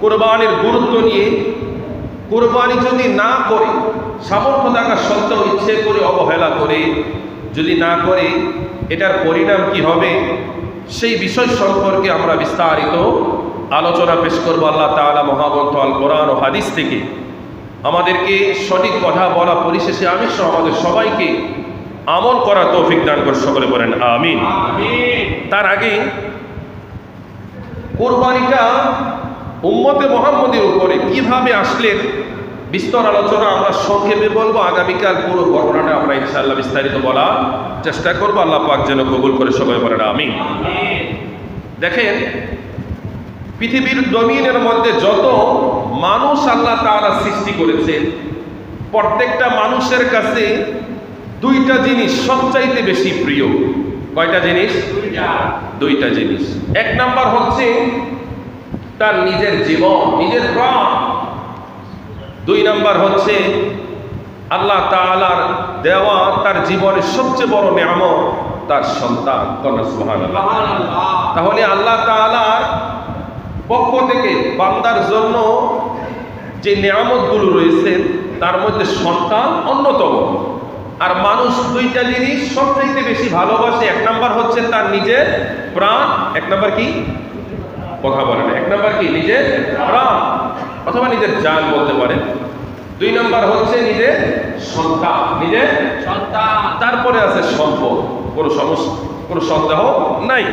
কুরবানির গুরুত্ব নিয়ে, কুরবানি যদি না করে, সামর্থ্য থাকা সত্ত্বেও ইচ্ছে করে অবহেলা করে যদি না করে, এটার পরিণাম কি হবে সেই বিষয় সম্পর্কে আমরা বিস্তারিত আলোচনা পেশ করব। আল্লাহ তাআলা মহাগ্রন্থ আল কোরআন ও হাদিস থেকে আমাদেরকে সঠিক কথা বলা, পরিশেষে আমি সহ আমাদের সবাইকে আমল করার তৌফিক দান করে সকলে বলেন আমিন। তার আগে কুরবানিটা উম্মতে মুহাম্মদের উপরে কিভাবে আসলেন বিস্তর আলোচনা আমরা সংক্ষেপে বলবো। আগামীকাল পুরো ঘটনাটা আমরা ইনশাআল্লাহ বিস্তারিত বলার চেষ্টা করবো। আল্লাহ পাক যেন কবুল করে সবাই বলেন আমিন। দেখেন, পৃথিবীর জমিনের মধ্যে যত মানুষ আল্লাহ তাআলা সৃষ্টি করেছেন, প্রত্যেকটা মানুষের কাছে দুইটা জিনিস সবচাইতে বেশি প্রিয়। কয়টা জিনিস? দুইটা জিনিস। এক নাম্বার হচ্ছে তার নিজের জীবন, নিজের প্রাণ। দুই নাম্বার হচ্ছে আল্লাহ তাআলার দেওয়া তার জীবনের সবচেয়ে বড় নিয়ামত তার সন্তান। সুবহানাল্লাহ। তাহলে আল্লাহ তাআলার পক্ষ থেকে বান্দার জন্য যে নিয়ামতগুলো রয়েছে তার মধ্যে সন্তান অন্যতম। আর মানুষ দুইটা জিনিস সবচেয়ে বেশি ভালোবাসে। এক নাম্বার হচ্ছে তার নিজের প্রাণ। এক নাম্বার কি? কথা বলেন। এক নাম্বার কি? নিজের প্রাণ অথবা নিজের জান বলতে পারেন। দুই নাম্বার হচ্ছে নিজের সন্তান, নিজের সন্তান। তারপরে আছে সম্পদ। কোনো সমস্যা, কোনো সন্দেহ নাই।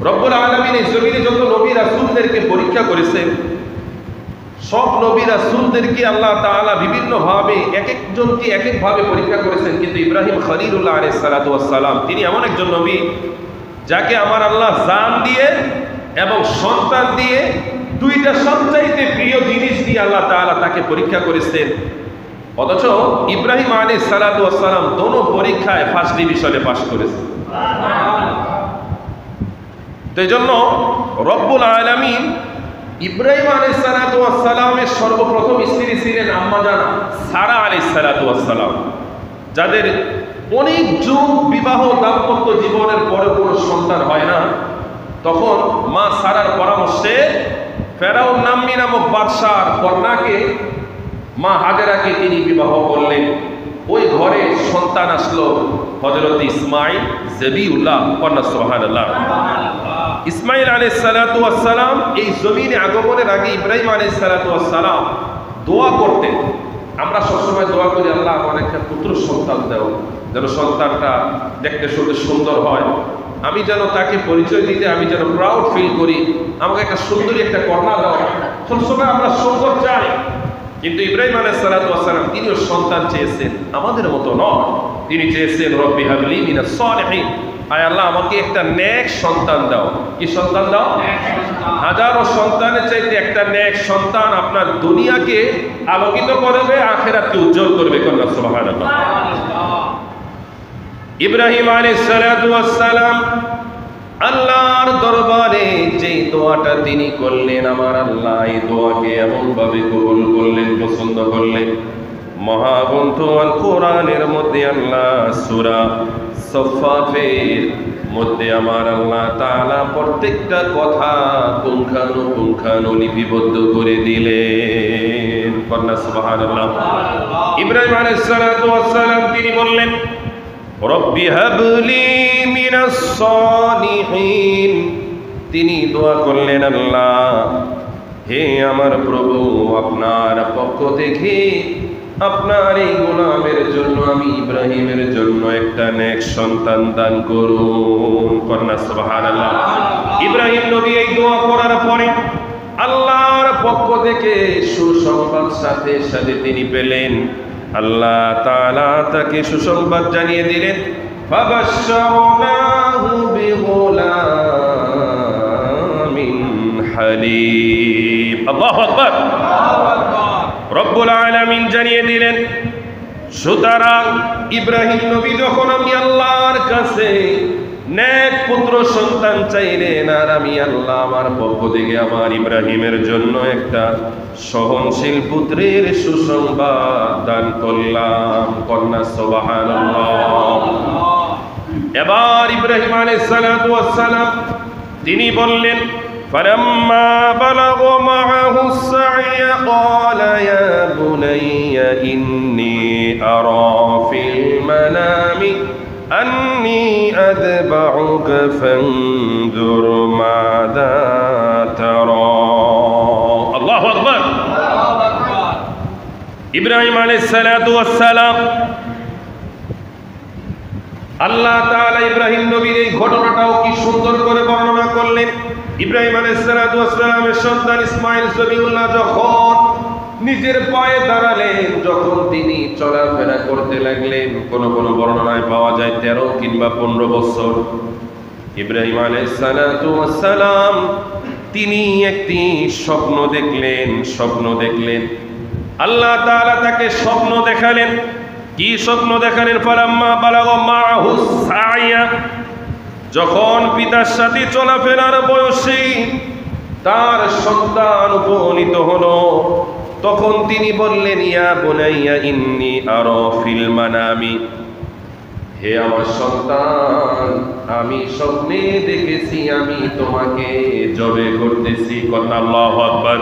রব্বুল আলামিন এই জমিনে যত নবী রাসূলদেরকে পরীক্ষা করেছেন, সব নবী রাসূলদেরকে আল্লাহ তাআলা বিভিন্ন ভাবে এক একজনকে এক এক ভাবে পরীক্ষা করেছেন। কিন্তু ইব্রাহিম খলিলুল্লাহ আলাইহিস সালাতু ওয়াস সালাম, তিনি এমন একজন নবী যাকে আমার আল্লাহ জান দিয়ে এবং সন্তান দিয়ে, দুইটা সবচাইতে প্রিয় জিনিস দিয়ে আল্লাহ তাআলা তাকে পরীক্ষা করেছেন। অথচ ইব্রাহিম আলাইহিস সালাতু ওয়াস সালাম দোনো পরীক্ষায় ফার্স্ট ডিভিশনে পাস করেছেন। তো এই জন্য রব্বুল আলামিন ইব্রাহিম আলাইহিস সালাতু ওয়াস সালামের সর্বপ্রথম স্ত্রী ছিলেন আম্মা জান সারা আলাইহিস সালাতু ওয়াস সালাম, যাদের অনেক যুগ বিবাহ দাম্পত্য জীবনের পরে কোনো সন্তান হয় না। তখন মা সারার পরামর্শে ফেরাউন নামক বাদশার কন্যাকে, মা হাজেরাকে তিনি বিবাহ করলেন। ওই ঘরে সন্তান আসলো হযরত ইসমাঈল জবিউল্লাহ। কন্যা সুবহানাল্লাহ। ইসমাঈল আলাইহিস সালাতু ওয়াস সালাম এই জমিনে আগমনের আগে ইব্রাহিম আলাইহিস সালাতু ওয়াস সালাম দোয়া করতেন। আমরা সবসময় দোয়া করি, আল্লাহ আমার একটা পুত্র সন্তান দাও, যেন সন্তানটা দেখতে শুনতে সুন্দর হয়, আমি যেন তাকে পরিচয় দিতে আমি যেন প্রাউড ফিল করি, আমাকে একটা সুন্দরী একটা কন্যা দাও। সবসময় আমরা সুন্দর চাই। কিন্তু ইব্রাহিম আলাইহিস সালাতু ওয়াস সালাম তিনিও সন্তান চেয়েছেন, আমাদের মতো নয়। তিনি চেয়েছেন রব্বি হাবলি মিনাস সালিহিন, আয় আল্লাহ আমাকে একটা নেক সন্তান দাও। কি সন্তান দাও? হাজারো সন্তানের চাইতে একটা নেক সন্তান আপনার দুনিয়াকে আলোকিত করবে, আখিরাতকে উজ্জ্বল করবে। কন্যা সুবহানাল্লাহ। ইব্রাহিম আলাইহিস সালাতু ওয়াস সালাম আল্লাহর দরবারে যে দোয়াটা তিনি করলেন, আমার আল্লাহ এই দোয়াকে এমন ভাবে কবুল করলেন, পছন্দ করলেন। মহাগ্রন্থ আল কোরআনের মধ্যে আল্লাহ সূরা সফফাতের মধ্যে আমার আল্লাহ তাআলা প্রত্যেকটা কথা পুঙ্খানু লিপিবদ্ধ করে দিলেন। কন্যা সুবহানাল্লাহ। ইব্রাহিম আলাইহিস সালাতু ওয়াস সালাম তিনি বললেন, রব্বি হাবলি মিনাস সালিহিন। তিনি দোয়া করলেন, আল্লাহ হে আমার প্রভু, আপনার পক্ষ থেকে আপনার এই গোলামের জন্য, আমি ইব্রাহিমের জন্য একটা নেক সন্তান দান করুন। কন্যা সুবহানাল্লাহ। ইব্রাহিম নবী এই দোয়া করার পরে আল্লাহর পক্ষ থেকে সুসংবাদ সাথে সাথে তিনি পেলেন। আল্লাহ তাআলা তাকে সুসংবাদ জানিয়ে দিলেন, ফাবাশশারনাহু বিগুলামিন হালিম। আল্লাহু আকবার। রব্বুল আলামিন জানিয়ে দিলেন, সুতরাং ইব্রাহিম নবী যখন আমি আল্লাহর কাছে নেক পুত্র সন্তান চাইলেন, আর আমি আল্লাহ আমার পক্ষ থেকে আমার ইব্রাহিমের জন্য একটা সহনশীল পুত্রের সুসংবাদ দান করলাম। কন্যা সুবহানাল্লাহ। এবার ইব্রাহিম আলাইহিস সালাতু ওয়াস সালাম তিনি বললেন, فلما بلغ معه السعي قال يا بني إني أرى في المنام أني أذبحك فانظر ماذا ترى الله أكبر ইব্রাহিম আলাইহিস সালাতু ওয়াস সালাম আল্লাহ তাআলা ইব্রাহিম নবীর এই ঘটনাটাও কি সুন্দর করে বর্ণনা করলেন। ইব্রাহিম আলাইহিস সালাতু ওয়াস সালামের সন্তান ইসমাঈল জবিউল্লাহ যখন নিজের পায়ে দাঁড়ালেন, যখন তিনি চলাফেরা করতে লাগলেন, কোন কোন বর্ণনায় পাওয়া যায় 13 কিংবা 15 বছর। ইব্রাহিম আলাইহিস সালাতু ওয়াস সালাম তিনি একটি স্বপ্ন দেখলেন। আল্লাহ তাআলা তাকে স্বপ্ন দেখালেন। কি স্বপ্ন দেখালেন? ফালাম্মা বালাগা মাহুস সাইয়া, যখন পিতার সাথে চলাফেরার বয়সে তার সন্তান উপনীত হলো, তখন তিনি বললেন ইয়া বুনাইয়া ইন্নী আরা ফিল মানামি, হে আমার সন্তান, আমি স্বপ্নে দেখেছি আমি তোমাকে জবে করতেছি। কন্যা আল্লাহু আকবার।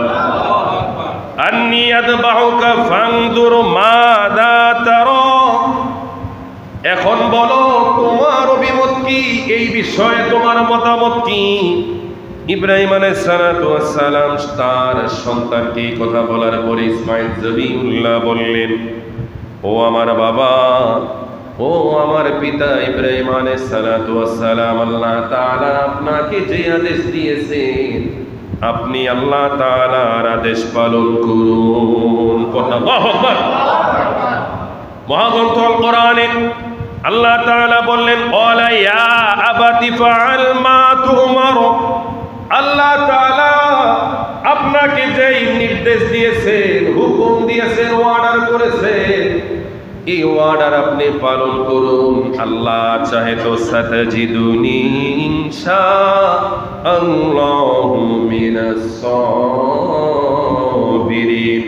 আন্নী আযবাহুকা ফানজুর মাযা তারা, এখন বলো তোমার অভিমত কি, এই বিষয়ে তোমার মতামত কি? ইব্রাহিম আলাইহিস সালাতু ওয়াস সালাম তার সন্তানকে এই কথা বলার পরে ইসমাঈল জবিউল্লাহ বললেন, ও আমার বাবা, ও আমার পিতা ইব্রাহিম আলাইহিস সালাতু ওয়াস সালাম, আল্লাহ তাআলা আপনাকে যে আদেশ দিয়েছেন আপনি আল্লাহ তাআলার আদেশ পালন করুন। আল্লাহু আকবার। মহাগ্রন্থ আল কোরআনে আল্লাহ তাআলা বললেন ক্বালা ইয়া আবাতি ফাআল মা তুমার, আল্লাহ তাআলা আপনাকে যেই নির্দেশ দিয়েছেন, হুকুম দিয়েছেন, অর্ডার করেছেন, এই অর্ডার আপনি পালন করুন। আল্লাহ চাহে তো সাতাজিদুনি ইনশাআল্লাহু মিনাস সাবিরিন,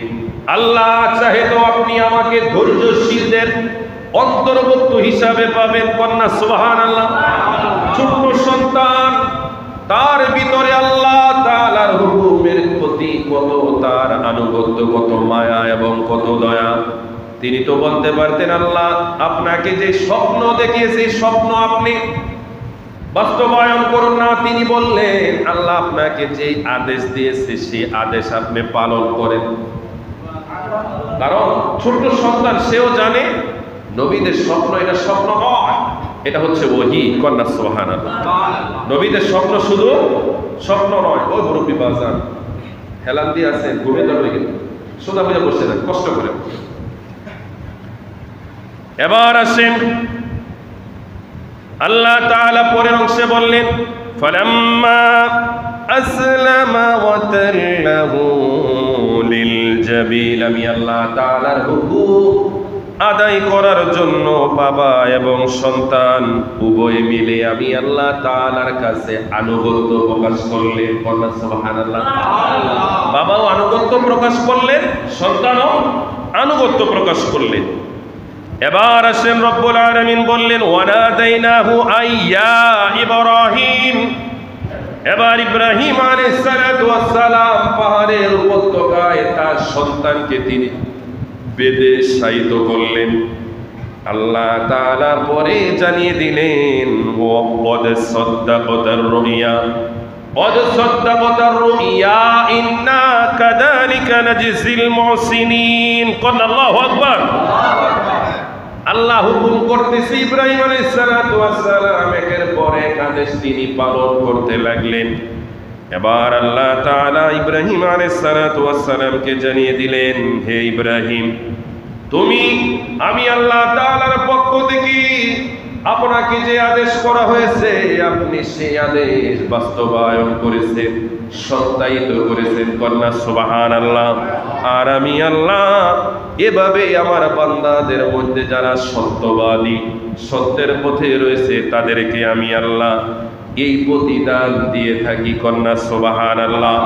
আল্লাহ চাহে তো আপনি আমাকে ধৈর্যশীলদের অন্তর্ভুক্ত হিসাবে পাবেন। কন্যা সুবহানাল্লাহ। ছোট্ট সন্তান, তার ভিতরে আল্লাহ তাআলার হুকুমের প্রতি কত তার আনুগত্য, কত মায়া এবং কত দয়া। তিনি তো বলতে পারতেন আল্লাহ আপনাকে যে স্বপ্ন দেখিয়েছে স্বপ্ন আপনি বাস্তবায়ন করুন না। তিনি বললেন আল্লাহ আপনাকে যে আদেশ দিয়েছে সেই আদেশ আপনি পালন করেন। কারণ ছোট সন্তান, সেও জানে নবীদের স্বপ্ন এটা স্বপ্ন নয়, এটা হচ্ছে ওহী। কন্যা সুবহানাল্লাহ। নবীদের স্বপ্ন শুধু স্বপ্ন নয়। ওই মুরব্বী বাজান হেলান দিয়ে আছেন, ঘুমে যাবে কিন্তু সোজা হয়ে বসে যান, কষ্ট করে। এবার আসেন আল্লাহ তাআলা পরের অংশে বললেন ফালাম্মা আসলামা ওয়া তাল্লাহু লিল জাবিল, আমি আল্লাহ তাআলার হুকুম আদায় করার জন্য বাবা এবং সন্তান উভয়ে মিলে আমি আল্লাহ তাআলার কাছে আনুগত্য প্রকাশ করলেন। সুবহানাল্লাহ। বাবাও আনুগত্য প্রকাশ করলেন, সন্তানও আনুগত্য প্রকাশ করলেন। এবার আসেন রব্বুল আলামিন বললেন ওয়ানাদাইনাহু আইয়া ইব্রাহিম, এবার ইব্রাহিম আলাইহিস সালাতু ওয়াস সালাম পাহাড়ের উপত্যকায় তার সন্তানকে তিনি বেদে শায়িত করলেন। আল্লাহ তাআলা পরে জানিয়ে দিলেন ওয়াদ সাদ্দাকাতার রুইয়া, ওয়াদ সাদ্দাকাতার রুইয়া ইন্না কাযালিকা নাজজিল মুহসিনিন। আল্লাহু আকবার। আল্লাহ হুকুম করতেছে ইব্রাহিম আলাইহিস সালাতু ওয়াস সালাম একের পর এক আদেশ তিনি পালন করতে লাগলেন। এবার আল্লাহ তাআলা ইব্রাহিম আলাইহিস সালাতু ওয়াস সালামকে জানিয়ে দিলেন, হে ইব্রাহিম, তুমি আমি আল্লাহ তাআলার পক্ষ থেকে আপনাকে যে আদেশ করা হয়েছে আপনি সেই আদেশ বাস্তবায়ন করেছেন, সত্যায়িত করেছেন। কন্যা সুবহানাল্লাহ। আর আমি আল্লাহ এভাবে আমার বান্দাদের মধ্যে যারা সত্যবাদী, সত্যের পথে রয়েছে তাদেরকে আমি আল্লাহ এই প্রতিদান দিয়ে থাকি। কন্যা সুবহানাল্লাহ।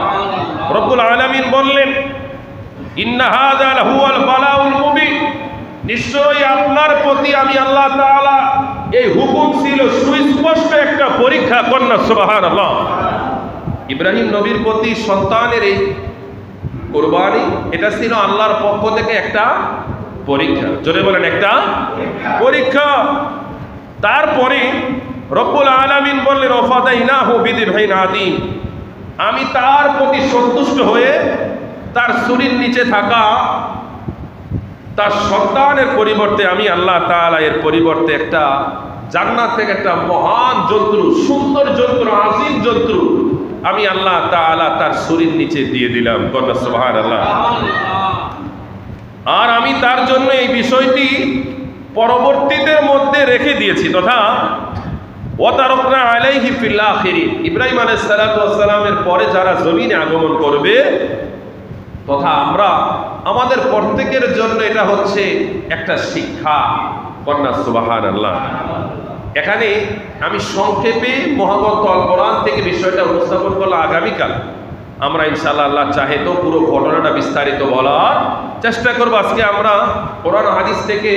রব্বুল আলামিন বললেন ইন্না হাযা লাহুয়াল বালাউল মুবিন, নিশ্চয়ই আপনার প্রতি আমি আল্লাহ তাআলা এই হুকুম ছিল সুস্পষ্ট একটা পরীক্ষা। কন্যা সুবহানাল্লাহ। ইব্রাহিম নবীর প্রতি সন্তানের এই কুরবানি, এটা ছিল আল্লাহর পক্ষ থেকে একটা পরীক্ষা। জোরে বলেন, একটা পরীক্ষা। তারপরে রব্বুল আলামিন বললেন, ওয়াফাদাইনাহু বিযিবহিন আযীম, আমি তার প্রতি সন্তুষ্ট হয়ে তার ছুরির নিচে থাকা তার সন্তানের পরিবর্তে আমি আল্লাহ তাআলা এর পরিবর্তে একটা জান্নাত থেকে একটা মহান জন্তু, সুন্দর জন্তু, আযীম জন্তু আমি আল্লাহ তাআলা তার ছুরির নিচে দিয়ে দিলাম। কন্যা সুবহানাল্লাহ। আর আমি তার জন্য এই বিষয়টি পরবর্তীদের মধ্যে রেখে দিয়েছি, তথা ওয়াতারাকনা আলাইহি ফিল আখিরিন, ইব্রাহিম আলাইহিস সালাতু ওয়াস সালামের পরে যারা জমিনে আগমন করবে, তথা আমরা আমাদের প্রত্যেকের জন্য এটা হচ্ছে একটা শিক্ষা। কন্যা সুবহানাল্লাহ। এখানে আমি সংক্ষেপে মহাগ্রন্থ আল কোরআন থেকে বিষয়টা উপস্থাপন করলাম। আগামীকাল আমরা ইনশাআল্লাহ আল্লাহ চাহে তো পুরো ঘটনাটা বিস্তারিত বলার চেষ্টা করব। আজকে আমরা কোরআন হাদিস থেকে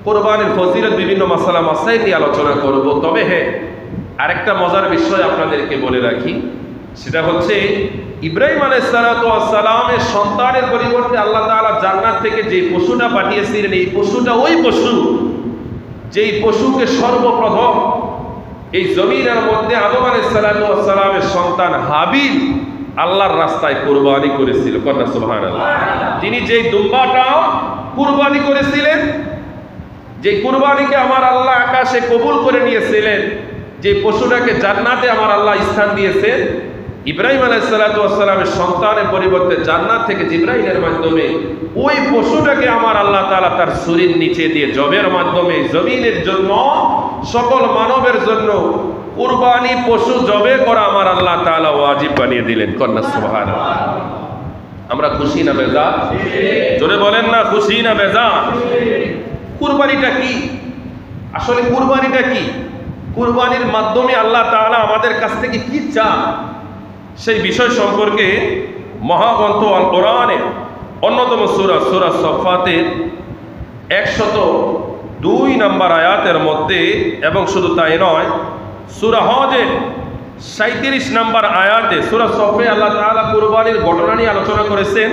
কোরবানির ফজিলত বিভিন্ন মাসালা মাসাইল নিয়ে আলোচনা করব। তবে হ্যাঁ, আরেকটা মজার বিষয় আপনাদেরকে বলে রাখি, সেটা হচ্ছে ইব্রাহিম আলাইহিস সালাতু ওয়াস সালামের সন্তানের পরিবর্তে আল্লাহ তাআলা জান্নাত থেকে যে পশুটা পাঠিয়েছিলেন, এই পশুটা ওই পশু যেই পশুকে সর্বপ্রথম এই জমিনের মধ্যে আদম আলাইহিস সালাতু ওয়াস সালামের সন্তান হাবিল আল্লাহর রাস্তায় কুরবানি করেছিল। কন্যা সুবহানাল্লাহ। তিনি যেই দুম্বাটা কুরবানি করেছিলেন, যে কুরবানিকে আমার আল্লাহ আকাশে কবুল করে নিয়েছিলেন, যে পশুটাকে জান্নাতে আমার আল্লাহ স্থান দিয়েছেন, ইব্রাহিম আলাইহিস সালাতু ওয়াস সালামের সন্তানের পরিবর্তে জান্নাত থেকে জিবরাইলের মাধ্যমে ওই পশুটাকে আমার আল্লাহ তাআলা তার ছুরির নিচে দিয়ে জবের মাধ্যমে জমিনের জন্য সকল মানবের জন্য কুরবানি পশু জবে করা আমার আল্লাহ তাআলা ওয়াজিব বানিয়ে দিলেন। কন্যা সুবহানাল্লাহ। আমরা খুশি না বেজার? জোরে বলেন না, খুশি না বেজার? কুরবানিটা কি? আসলে কুরবানিটা কি? কুরবানির মাধ্যমে আল্লাহ তাআলা আমাদের কাছ থেকে কি চান, সেই বিষয় সম্পর্কে মহাগ্রন্থ আল কোরআনের অন্যতম সূরা সূরা সফফাতের 102 নম্বর আয়াতের মধ্যে, এবং শুধু তাই নয়, সূরা হজের 37 নম্বর আয়াতে, সূরা সফে আল্লাহ তাআলা কুরবানির ঘটনা নিয়ে আলোচনা করেছেন।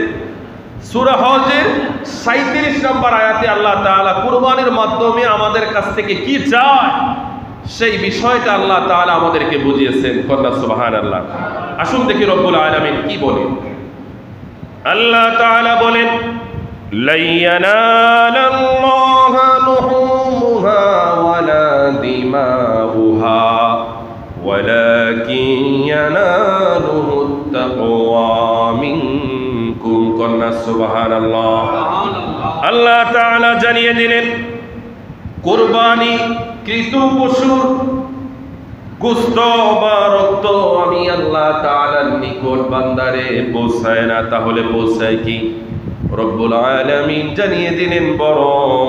সূরা হজের 37 নম্বর আয়াতে আল্লাহ তাআলা কুরবানির মাধ্যমে আমাদের কাছ থেকে কি চায় সেই বিষয়টা আল্লাহ তাআলা আমাদেরকে বুঝিয়েছেন। কন্যা সুবহানাল্লাহ। আসুন দেখি রব্বুল আলামিন কি বলেন। আল্লাহ তাআলা বলেন, লা ইয়ানালাল্লাহা লুহুমুহা ওয়ালা দিমাউহা ওয়ালাকিন ইয়ানালুহুত তাকওয়া মিনকুম। কন্যা সুবহানাল্লাহ। আল্লাহ তাআলা জানিয়ে দিলেন, কুরবানি কৃত পশুর গোশত বা রক্ত আমি আল্লাহ তাআলার নিকট বান্দারে পৌঁছায় না, তাহলে পৌঁছায় কি? রব্বুল আলামিন জানিয়ে দিলেন, বরং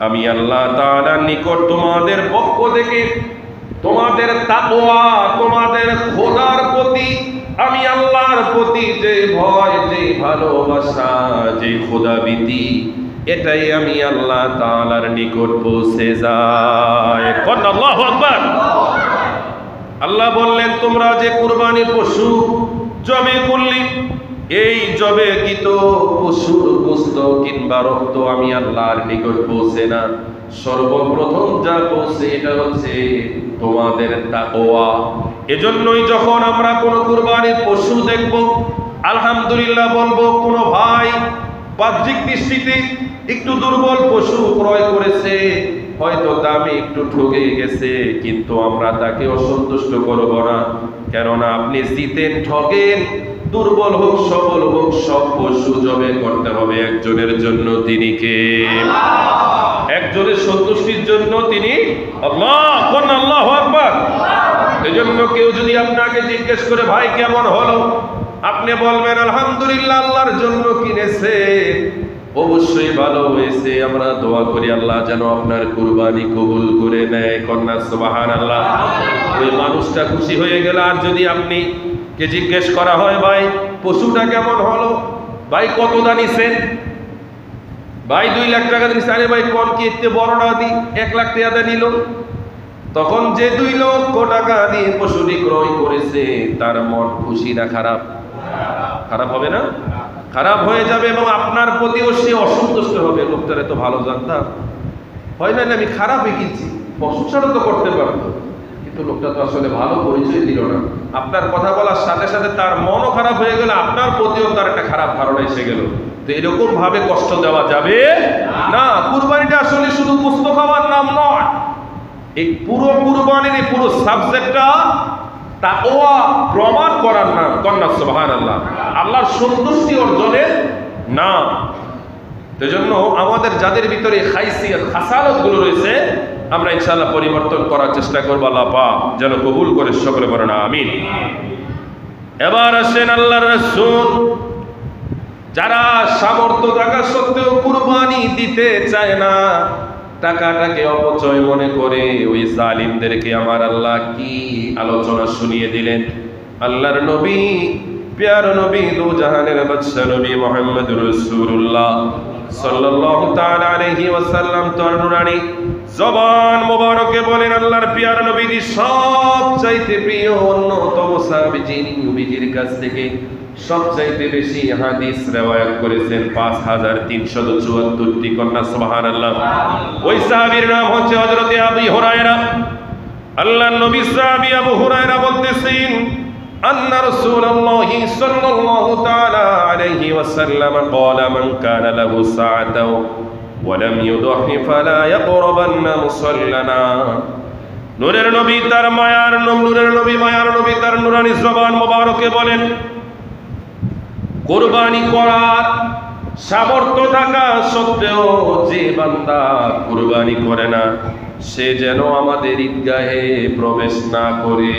আমি আল্লাহ তাআলার নিকট তোমাদের পক্ষ থেকে তোমাদের তাকওয়া, তোমাদের খোদার প্রতি, আমি আল্লাহর প্রতি যে ভয়, যে ভালোবাসা, যে খোদাভীতি, এটাই আমি আল্লাহ তাআলার নিকট পৌঁছে যায়। আল্লাহু আকবার। আল্লাহ বললেন, তোমরা যে কুরবানির পশু জবে করলি, এই জবেকৃত পশুর গোশত কিংবা রক্ত আমি আল্লাহর নিকট পৌঁছে না। সর্বপ্রথম যা পৌঁছে এটা হচ্ছে তোমাদের তাকওয়া। এজন্যই যখন আমরা কোন কুরবানির পশু দেখব, আলহামদুলিল্লাহ বলবো। কোন ভাই বাহ্যিক দৃষ্টিতে একটু দুর্বল পশু ক্রয় করেছে, হয়তো দামে একটু ঠকে গেছে, কিন্তু আমরা তাকে অসন্তুষ্ট করব না। কেননা আপনি জিতেন ঠকেন, দুর্বল হোক সবল হোক, সব পশু জবে করতে হবে একজনের জন্য। তিনি কে? একজনের সন্তুষ্টির জন্য তিনি আল্লাহ। কোন আল্লাহু আকবার। এজন্য কেউ যদি আপনাকে জিজ্ঞেস করে, ভাই কেমন হলো, আপনি বলবেন আলহামদুলিল্লাহ, আল্লাহর জন্য কিনেছে, অবশ্যই ভালো হয়েছে। আমরা দোয়া করি আল্লাহ যেন আপনার কুরবানি কবুল করে নেয়। কন্যা সুবহানাল্লাহ। ওই মানুষটা খুশি হয়ে গেল। আর যদি আপনি কে জিজ্ঞেস করা হয়, ভাই পশুটা কেমন হলো, ভাই কত দা নিছেন, ভাই 2 লাখ টাকা দিয়েছে, আরে ভাই কোন কি এতে বড়টা দি 1 লাখ টাকা নিল, তখন যে 2 লক্ষ টাকা দিয়ে পশুটি ক্রয় করেছে তার মন খুশি না খারাপ? খারাপ হবে না? খারাপ হয়ে যাবে এবং আপনার প্রতিও সে অসন্তুষ্ট হবে। লোকটারে তো ভালো জানতাম, হয় না আমি খারাপই কিনছি, প্রশংসাটা তো করতে পারতো, কিন্তু লোকটা তো আসলে ভালো পরিচয় দিল না। আপনার কথা বলার সাথে সাথে তার মনও খারাপ হয়ে গেল, আপনার প্রতিও তার একটা খারাপ ধারণা এসে গেল। তো এরকম ভাবে কষ্ট দেওয়া যাবে না। কুরবানিটা আসলে শুধু গোশত খাওয়ার নাম নয়। এই পুরো কুরবানির এই পুরো সাবজেক্টটা তাকওয়া প্রমাণ করার নাম। কন্যা সুবহানাল্লাহ, আল্লাহর সন্তুষ্টি অর্জনের নাম। সেজন্য আমাদের যাদের ভিতরে খাইসিয়ত খাসালত গুলো রয়েছে আমরা ইনশাআল্লাহ পরিবর্তন করার চেষ্টা করব। আল্লাহ পাক যেন কবুল করে, সকলে বলেন আমিন। এবার আসেন আল্লাহর রাসূল যারা সামর্থ্য থাকা সত্ত্বেও কুরবানি দিতে চায় না, টাকাটাকে অপচয় মনে করে, ওই জালিমদেরকে আমার আল্লাহ কি আলোচনা শুনিয়ে দিলেন। আল্লাহর নবী, প্যারা নবী, দু জাহানের বাদশা নবী মুহাম্মদুর রাসূলুল্লাহ সাল্লাল্লাহু তাআলা আলাইহি ওয়াসাল্লাম তার নুরানি জবান মোবারকে বলেন, আল্লাহর প্যারা নবীর সবচাইতে প্রিয় অন্যতম সাহাবী যিনি নবীজির কাছ থেকে সবচাইতে বেশি হাদিস রওয়ায়াত করেছেন 5374টি। কন্যা সুবহানাল্লাহ। ওই সাহাবীর নাম হচ্ছে হযরত আবু হুরায়রা। আল্লাহর নবী সাহাবী আবু হুরায়রা বলতেছেন, আন্না রাসূলুল্লাহি সাল্লাল্লাহু তাআলা আলাইহি ওয়াসাল্লাম قال من كان له ساعة ولم يضحي فلا يقربن مصلنا। নূরের নবী তার মায়ার নূরের নবী মায়ার নবী তার নুরানি জবান মোবারকে বলেন, কুরবানি করার সামর্থ্য থাকা সত্ত্বেও যে বান্দা কুরবানি করে না সে যেন আমাদের ঈদগাহে প্রবেশ না করে।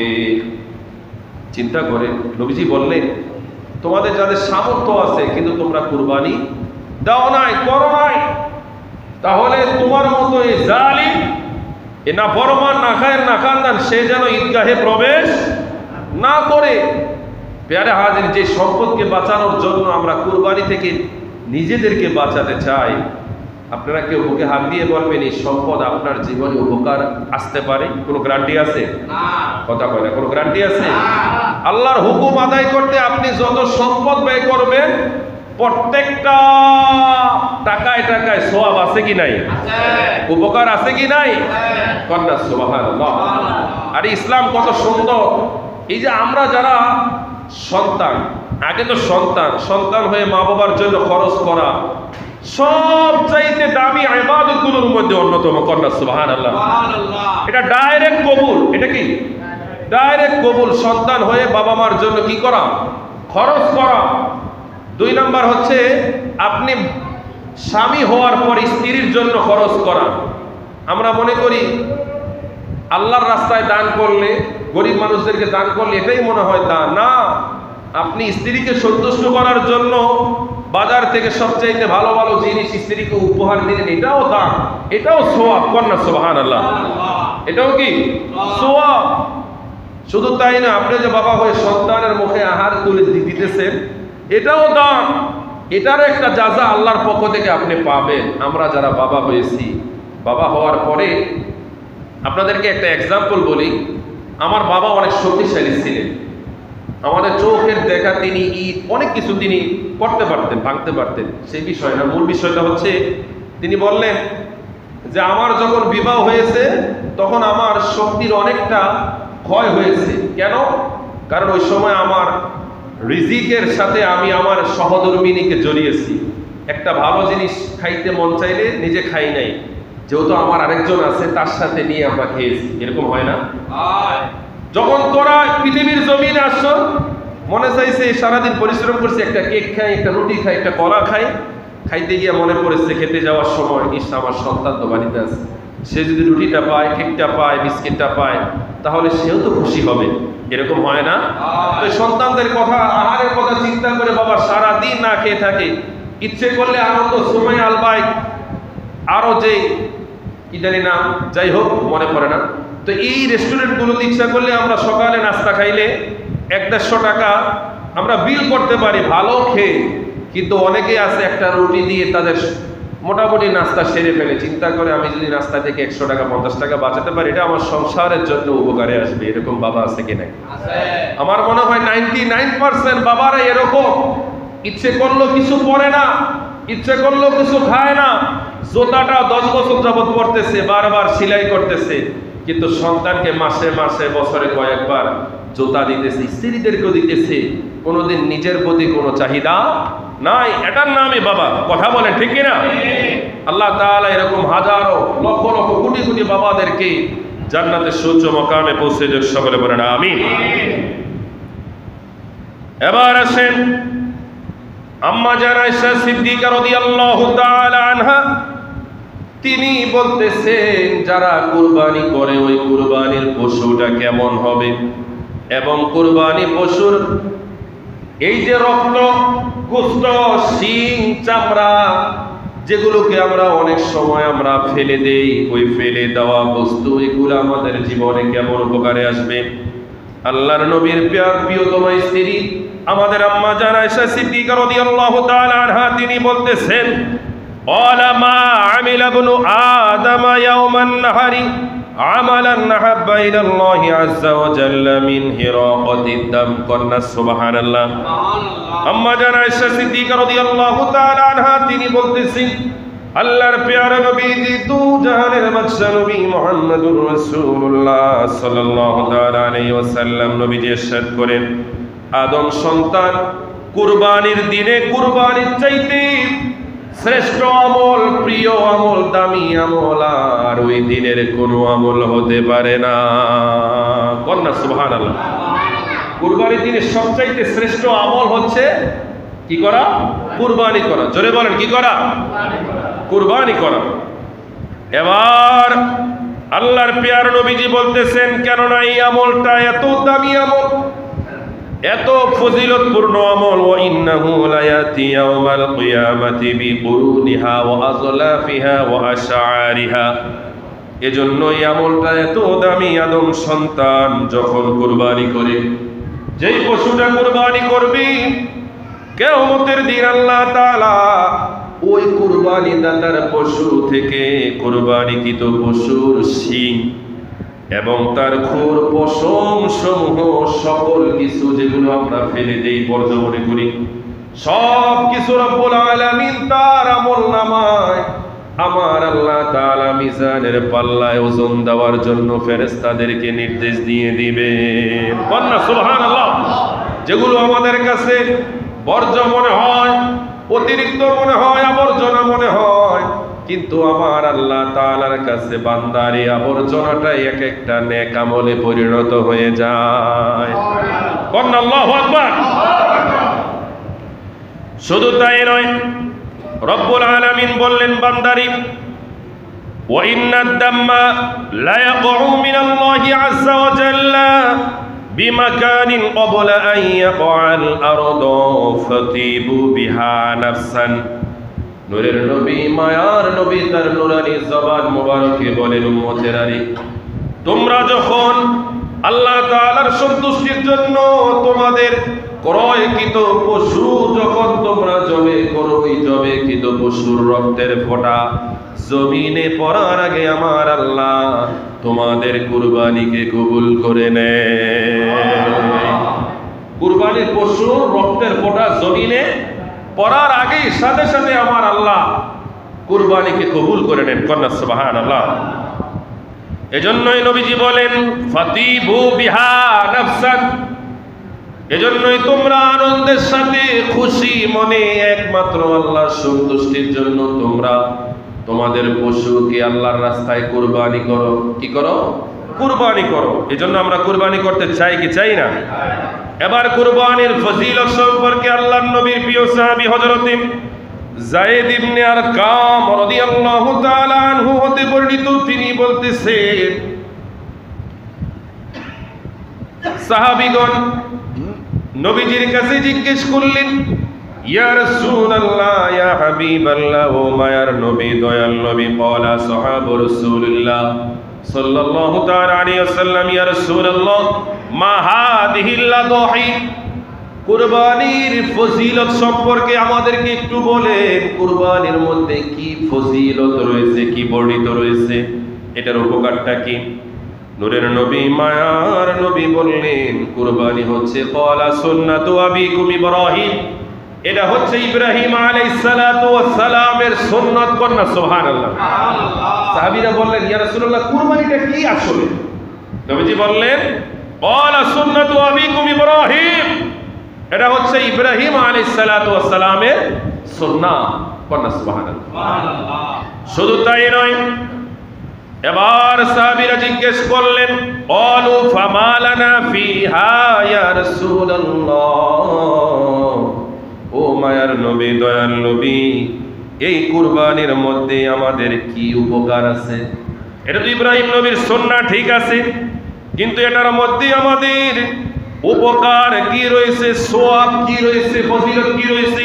চিন্তা করে নবীজি বললেন, তোমাদের যাদের সামর্থ্য আছে কিন্তু তোমরা কুরবানি দাও নাই, করো নাই, তাহলে তোমার মতো এই জালিম, এ না ফরমান, না খায়ের, না খানদান, সে যেন ঈদগাহে প্রবেশ না করে। প্যারে হাজির, যে সম্পদকে বাঁচানোর জন্য আমরা কুরবানি থেকে নিজেদেরকে বাঁচাতে চাই, আপনারা কেউ বুকে হাত দিয়ে বলবেন এই সম্পদ আপনার জীবনে উপকার আসতে পারে? কোনো গ্যারান্টি আছে? কথা কয় না, কোনো গ্যারান্টি আছে? আল্লাহর হুকুম আদায় করতে আপনি যত সম্পদ ব্যয় করবেন প্রত্যেকটা টাকায় টাকায় সওয়াব আছে কি নাই? উপকার আছে কি নাই? কন্যা সুবহানাল্লাহ। আর ইসলাম কত সুন্দর। এই যে আমরা যারা সন্তান, আগে তো সন্তান হয়ে মা বাবার জন্য খরচ করা সবচাইতে দামি ইবাদতগুলোর মধ্যে অন্যতম। কন্যা সুবহানাল্লাহ। এটা ডাইরেক্ট কবুল। এটা কি ডাইরেক্ট কবুল? সন্তান হয়ে বাবা মার জন্য কি করা? খরচ করা। 2 নাম্বার হচ্ছে আপনি স্বামী হওয়ার পর স্ত্রীর জন্য খরচ করা। আমরা মনে করি আল্লাহর রাস্তায় দান করলে, গরিব মানুষদেরকে দান করলে এটাই মনে হয় দান। না, আপনি স্ত্রীকে সন্তুষ্ট করার জন্য বাজার থেকে সবচাইতে ভালো ভালো জিনিস স্ত্রীকে উপহার দিলেন, এটাও দান, এটাও সওয়াব। কন্যা সুবহানাল্লাহ। এটাও কি সওয়াব? শুধু তাই না, আপনি যে বাবা হয়ে সন্তানের মুখে আহার তুলে দিতেছেন, এটাও দান, এটারও একটা জাযা আল্লাহর পক্ষ থেকে আপনি পাবেন। আমরা যারা বাবা হয়েছি, বাবা হওয়ার পরে আপনাদেরকে একটা এক্সাম্পল বলি। আমার বাবা অনেক শক্তিশালী ছিলেন। আমাদের চোখের দেখা তিনি অনেক কিছু তিনি করতে পারতেন, ভাঙতে পারতেন, সেই বিষয় না। মূল বিষয়টা হচ্ছে তিনি বললেন যে আমার যখন বিবাহ হয়েছে তখন আমার শক্তির অনেকটা ক্ষয় হয়েছে। কেন? কারণ ওই সময় আমার রিজিকের সাথে আমি আমার সহধর্মিনীকে জড়িয়েছি। একটা ভালো জিনিস খাইতে মন চাইলে নিজে খাই নাই, যেহেতু আমার আরেকজন আছে তার সাথে নিয়ে আমরা খেয়েছি। এরকম হয় না? যখন তোরা পৃথিবীর জমিনে আসছো, মনে চাইছে সারাদিন পরিশ্রম করছে, একটা কেক খাই, একটা রুটি খাই, একটা কলা খাই, খাইতে গিয়ে মনে পড়েছে খেতে যাওয়ার সময় ইস আমার সন্তান তো বাড়িতে আছে, সে যদি রুটিটা পায়, কেকটা পায়, বিস্কিটটা পায়, তাহলে সেও তো খুশি হবে। এরকম হয় না? তো সন্তানদের কথা, আহারের কথা চিন্তা করে বাবা সারাদিন না খেয়ে থাকে। ইচ্ছে করলে আনন্দ সময় আলবাই, আরো যে কি জানি না, যাই হোক মনে পড়ে না। তো এই রেস্টুরেন্টগুলোতে ইচ্ছা করলে আমরা সকালে নাস্তা খাইলে 100-150 টাকা আমরা বিল করতে পারি ভালো খেয়ে, কিন্তু অনেকেই আছে একটা রুটি দিয়ে তাদের মোটামুটি নাস্তা সেরে ফেলে, চিন্তা করে আমি যদি নাস্তা থেকে 100 টাকা 50 টাকা বাঁচাতে পারি, এটা আমার সংসারের জন্য উপকারে আসবে। এরকম বাবা আছে কি নাই? আমার মনে হয় 99% বাবারা এরকম। ইচ্ছে করলো কিছু পরে না, ইচ্ছে করলো কিছু খায় না, জুতাটা 10 বছর যাবত পড়তেছে, বারবার সেলাই করতেছে, কিন্তু সন্তানকে মাসে মাসে বছরে কয়েকবার জুতা দিতেছে, স্ত্রীদেরকেও দিতেছে, কোনোদিন নিজের প্রতি কোনো চাহিদা নাই। এটার নামই বাবা। কথা বলেন ঠিক কিনা? আল্লাহ তাআলা এরকম হাজারো লক্ষ লক্ষ কোটি কোটি বাবাদেরকে জান্নাতের সুউচ্চ মাকামে পৌঁছে দেন। সকলে বলেন আমিন। এবার আসেন আম্মা জান আয়েশা সিদ্দিকা রাদিয়াল্লাহু তাআলা আনহা, তিনি বলতেছেন যারা কুরবানি করে ওই কুরবানির পশুটা কেমন হবে, এবং কুরবানি পশুর এই যে রক্ত, গোশত, শিং, চামড়া, যেগুলোকে আমরা অনেক সময় আমরা ফেলে দেই, ওই ফেলে দেওয়া বস্তু এগুলো আমাদের জীবনে কেমন উপকারে আসবে। আল্লাহর নবীর প্রিয়তম স্ত্রী আমাদের আম্মা জান আয়েশা সিদ্দিকা রাদিয়াল্লাহু তাআলা আনহা, তিনি বলতেছেন قال ما عمل ابن آدم يوم النهر عملا أحب إلى الله عز وجل من هراقة الدم। قلنا سبحان الله। আম্মা জান আয়েশা সিদ্দিকা রাদিয়াল্লাহু তাআলা আনহা, তিনি বলতেছেন আল্লাহর প্যারা নবী দু জাহানের বাদশা নবী মুহাম্মদুর রাসূলুল্লাহ সাল্লাল্লাহু তাআলা আলাইহি ওয়াসাল্লাম নবীজি ইরশাদ করেন, আদম সন্তান কুরবানির দিনে কুরবানির চাইতে শ্রেষ্ঠ আমল, প্রিয় আমল, দামি আমল আর ওই দিনের কোনো আমল হতে পারে না। কন্যা সুবহানাল্লাহ। কুরবানির দিনের সবচাইতে শ্রেষ্ঠ আমল হচ্ছে কি করা? কুরবানি করা। জোরে বলেন কি করা? কুরবানি করা। এবার আল্লাহর প্যার নবীজি বলতেছেন, কেননা এই আমলটা এত দামি আমল, এত ফজিলতপূর্ণ আমল, ওয়া ইন্নাহু লায়াতি ইয়াউমাল কিয়ামাতি বিকুরুনিহা ওয়া আযলাফিহা ওয়া আশআরিহা। এজন্য এই আমলটা এত দামি। আদম সন্তান যখন কুরবানি করে, যেই পশুটা কুরবানি করবে, কিয়ামতের দিন আল্লাহ তাআলা ওই কুরবানি দাতার পশু থেকে কুরবানিকৃত পশুর শিং এবং তার খুর, পশম সমূহ, সকল কিছু যেগুলো আমরা ফেলে দেই, বর্জ্য মনে করি, সব কিছু রব্বুল আলামিন তার আমলনামায় আমার আল্লাহ তাআলা মিজানের পাল্লায় ওজন দেওয়ার জন্য ফেরেশতাদেরকে নির্দেশ দিয়ে দিবেন। কন্যা সুবহানাল্লাহ। যেগুলো আমাদের কাছে বর্জ্য মনে হয়, অতিরিক্ত মনে হয়, আবর্জনা মনে হয়, কিন্তু আমার আল্লাহ তাআলার কাছে বান্দার এই আবর্জনাটা এক একটা নেক আমলে পরিণত হয়ে যায়। কন্যা আল্লাহু আকবার। শুধু তাই নয়, রব্বুল আলামিন বললেন বান্দারি, ওয়া ইন্নাদ দাম্মা লা ইয়াকউ মিনাল্লাহি আযজা ওয়া জাল্লা বিমাকানিন ক্বাবলা আন ইয়াকআল আরদু ফাতিবু বিহা নাফসান। নূরের নবী, মায়ার নবী, তার নূরানি জবান মোবারকে বলেন, উম্মতেরানি, তোমরা যখন আল্লাহ তাআলার সন্তুষ্টির জন্য তোমাদের ক্রয়কৃত পশু যখন তোমরা জবে করো, ওই জবেকৃত পশুর রক্তের ফোঁটা জমিনে পড়ার আগে আমার আল্লাহ তোমাদের কুরবানিকে কবুল করে নেয়। কুরবানির পশুর রক্তের ফোঁটা জমিনে পড়ার আগেই সাথে সাথে আমার আল্লাহ কুরবানিকে কবুল করে নেন। কন্যা সুবহানাল্লাহ। এজন্যই নবীজি বলেন, ফাতিবু বিহা নাফসান। এজন্যই তোমরা আনন্দের সাথে খুশি মনে একমাত্র আল্লাহর সন্তুষ্টির জন্য তোমরা তোমাদের পশুকে আল্লাহর রাস্তায় কুরবানি করো। কি করো? কুরবানি করো। এজন্য আমরা কুরবানি করতে চাই কি চাই না? এবার কুরবানির ফজিলত সম্পর্কে আল্লাহর নবীর প্রিয় সাহাবী হযরত যায়েদ ইবনে আরকাম রাদিয়াল্লাহু তাআলা আনহু হতে বর্ণিত, তিনি বলতেছেন, সাহাবীগণ নবীজির কাছে জিজ্ঞেস করলেন, ইয়া রাসূলুল্লাহ, ইয়া হাবিবাল্লাহ, ও মায়ার নবী, দয়াল নবী। ক্বালা সাহাবু রাসূলুল্লাহ সাল্লাল্লাহু তাআলা আলাইহি ওয়াসাল্লাম, ইয়া রাসূলুল্লাহ, মা হাদিহিল লাদহি। কুরবানির ফজিলত সম্পর্কে আমাদেরকে একটু বলেন। কুরবানির মধ্যে কি ফজিলত রয়েছে, কি বর্ণিত রয়েছে, এটার উপকারটা কি? নূরের নবী, মায়ার নবী বললেন কুরবানি হচ্ছে ক্বালা সুন্নাতু আবিকুম ইব্রাহিম, এটা হচ্ছে ইব্রাহিম আলাইহিস সালাতু ওয়াস সালামের সুন্নাত। কন্যা সুবহানাল্লাহ। সাহাবীরা বললেন ইয়া রাসূলুল্লাহ কুরবানিটা কি আসলে? নবীজি বললেন ক্বালা সুন্নাতু আবিকুম ইব্রাহিম, এটা হচ্ছে ইব্রাহিম আলাইহিস সালাতু ওয়াস সালামের সুন্নাত। কন্যা সুবহানাল্লাহ। শুধু তাই নয়, এবার সাহাবীরা জিজ্ঞেস করলেন ক্বালু ফামা লানা ফিহা ইয়া রাসূলুল্লাহ, ও মায়ার নবী, দয়াল নবী, এই কুরবানির মধ্যে আমাদের কি উপকার আছে? এটা তো ইব্রাহিম নবীর সুন্নাহ, ঠিক আছে, কিন্তু এটার মধ্যে আমাদের উপকার কি রয়েছে, সওয়াব কি রয়েছে, ফজিলত কি রয়েছে?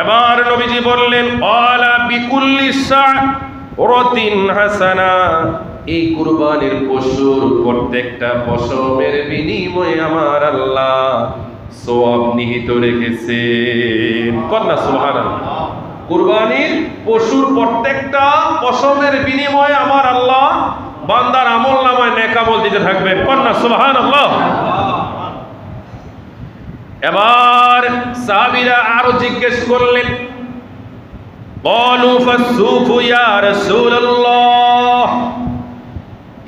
এবার নবীজি বললেন ক্বালা বিকুল্লি শা'রাতিন হাসানা, এই কুরবানির পশুর প্রত্যেকটা পশমের বিনিময়ে আমার আল্লাহ সওয়াব নিহিত রেখেছেন। কন্যা সুবহানাল্লাহ। কুরবানির পশুর প্রত্যেকটা পশমের বিনিময়ে আমার আল্লাহ বান্দার আমলনামায় নেক আমল দিতে থাকবেন। কন্যা সুবহানাল্লাহ। এবার সাহাবীরা আরো জিজ্ঞেস করলেন ক্বালু ফাসসুফু ইয়া রাসূলুল্লাহ,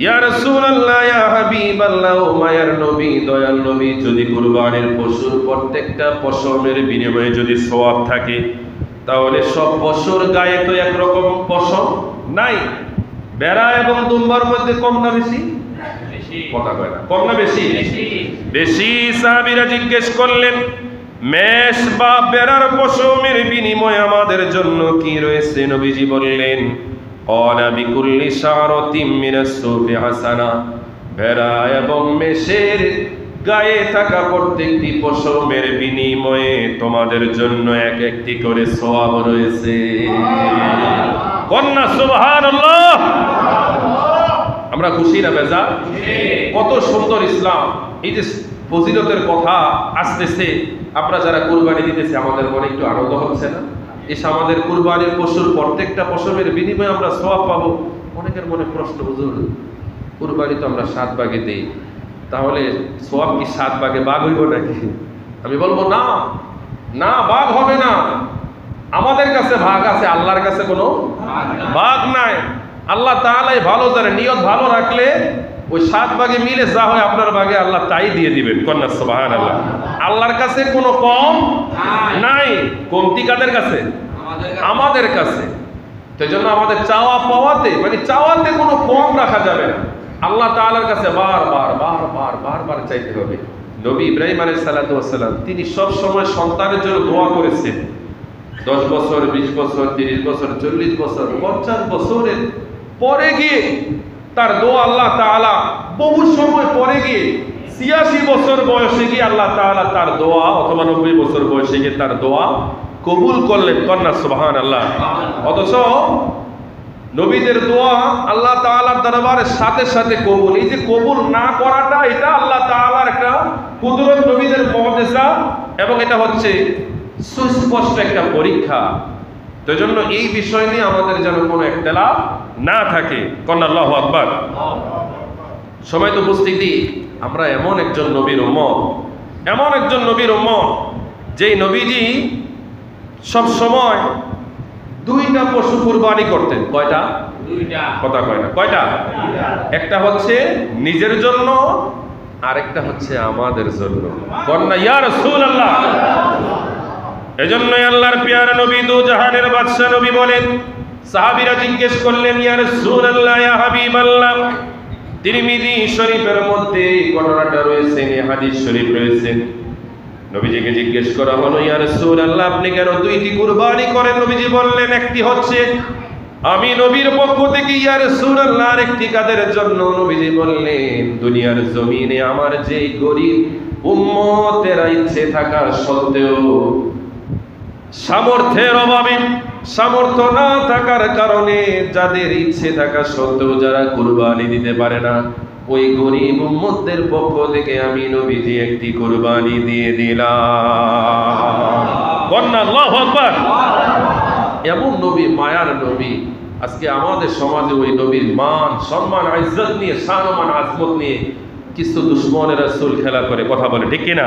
ইয়া রাসূলুল্লাহ, ইয়া হাবিবাল্লাহ, ও মায়ার নবী, দয়াল নবী, যদি কুরবানির পশুর প্রত্যেকটা পশমের বিনিময়ে যদি সওয়াব থাকে, তাহলে সব পশুর গায়ে তো একরকম পশম নাই। বেড়া এবং দুম্বার মধ্যে কম না বেশি? কথা কয় না, কম না বেশি? বেশি। সাহাবীরা জিজ্ঞেস করলেন মেষ বা বেড়ার পশমের বিনিময়ে আমাদের জন্য কি রয়েছে? নবীজি বললেন ক্বালা বিকুল্লি শা'রাতিন মিনাস সুফি হাসানা, ভেড়া এবং মেষের গায়ে থাকা প্রত্যেকটি পশমের বিনিময়ে তোমাদের জন্য এক একটি করে সওয়াব রয়েছে। কন্যা সুবহানাল্লাহ। আমরা খুশি না বেজা? কত সুন্দর ইসলাম। এই যে ফজিলতের কথা আসতেছে, আমরা যারা কুরবানি দিতেছি আমাদের মনে একটু আনন্দ হচ্ছে না? এসে আমাদের কুরবানির পশুর প্রত্যেকটা পশমের বিনিময়ে আমরা সওয়াব পাবো। অনেকের মনে প্রশ্ন, হুজুর কুরবানি তো আমরা 7 ভাগে দেই, তাহলে সওয়াব কি 7 ভাগে ভাগ হইব নাকি? আমি বলবো না, না, ভাগ হবে না। আমাদের কাছে ভাগ আছে, আল্লাহর কাছে কোনো ভাগ নাই। আল্লাহ তাআলাই ভালো জানে, নিয়ত ভালো রাখলে ওই 7 ভাগে মিলে যা হয় আপনার ভাগে আল্লাহ তাই দিয়ে দিবেন। কন্যা সুবহানাল্লাহ। আল্লাহর কাছে কোনো কম নাই। কমতি কাদের কাছে? আমাদের কাছে। সেই জন্য আমাদের চাওয়া পাওয়াতে, মানে চাওয়াতে কোনো কম রাখা যাবে না। আল্লাহ তাআলার কাছে বারবার বারবার বারবার চাইতে হবে। নবী ইব্রাহিম আলাইহিস সালাতু ওয়াস সালাম তিনি সব সময় সন্তানের জন্য দোয়া করেছেন। 10 বছর, 20 বছর, 30 বছর, 40 বছর, 50 বছরের পরে গিয়ে তার দোয়া আল্লাহ তাআলা, বহু সময় পরে গিয়ে 86 বছর বয়সে গিয়ে আল্লাহ তাআলা তার দোয়া, অথবা 90 বছর বয়সে গিয়ে তার দোয়া কবুল করলেন। কন্যা সুবহানাল্লাহ। অথচ নবীদের দোয়া আল্লাহ তাআলার দরবারে সাথে সাথে কবুল। এই যে কবুল না করাটা, এটা আল্লাহ তাআলার একটা কুদরত, নবীদের মুজিজা, এবং এটা হচ্ছে সুস্পষ্ট একটা পরীক্ষা। তো জন্য এই বিষয় নিয়ে আমাদের যেন কোনো ইখতিলাফ না থাকে। কন্যা আল্লাহু আকবার। সময় তো উপস্থিতি, আমরা এমন একজন নবীর উম্মত, এমন একজন নবীর উম্মত যেই নবীজি সব সময় 2টা পশু কুরবানি করতেন। কয়টা? 2টা। কথা কয় না, কয়টা? একটা হচ্ছে নিজের জন্য, আরেকটা হচ্ছে আমাদের জন্য। কন্যা ইয়া রাসূলুল্লাহ। এজন্যই আল্লাহর পেয়ারা নবী, দু জাহানের বাদশা নবী বলেন, সাহাবীরা জিজ্ঞেস করলেন ইয়া রাসূলুল্লাহ, ইয়া হাবিবাল্লাহ, তিরমিজি শরীফের মধ্যে ঘটনাটা রয়েছে, হাদিস শরীফ রয়েছে। নবীজিকে জিজ্ঞেস করা হলো ইয়া রাসূলুল্লাহ আপনি কেন 2টি কুরবানি করেন? নবীজি বললেন একটি হচ্ছে আমি নবীর পক্ষ থেকে, ইয়া রাসূলুল্লাহ আরেকটি কাদের জন্য? নবীজি বললেন দুনিয়ার জমিনে আমার যেই গরীব উম্মতেরা ইচ্ছে থাকা সত্ত্বেও সামর্থ্যের অভাবে, সামর্থ্য না থাকার কারণে, যাদের ইচ্ছে থাকা সত্ত্বেও যারা কুরবানি দিতে পারে না, ওই গরিব উম্মতদের পক্ষ থেকে আমি নবীজি একটি কুরবানি দিয়ে দিলাম। বন্যা আল্লাহু আকবার। এমন নবী, মায়ার নবী, আজকে আমাদের সমাজে ওই নবীর মান সম্মান ইজ্জত নিয়ে, শান-মান আজমত নিয়ে কিছু দুশ্মনের রাসূল খেলা করে কথা বলে, ঠিক কিনা?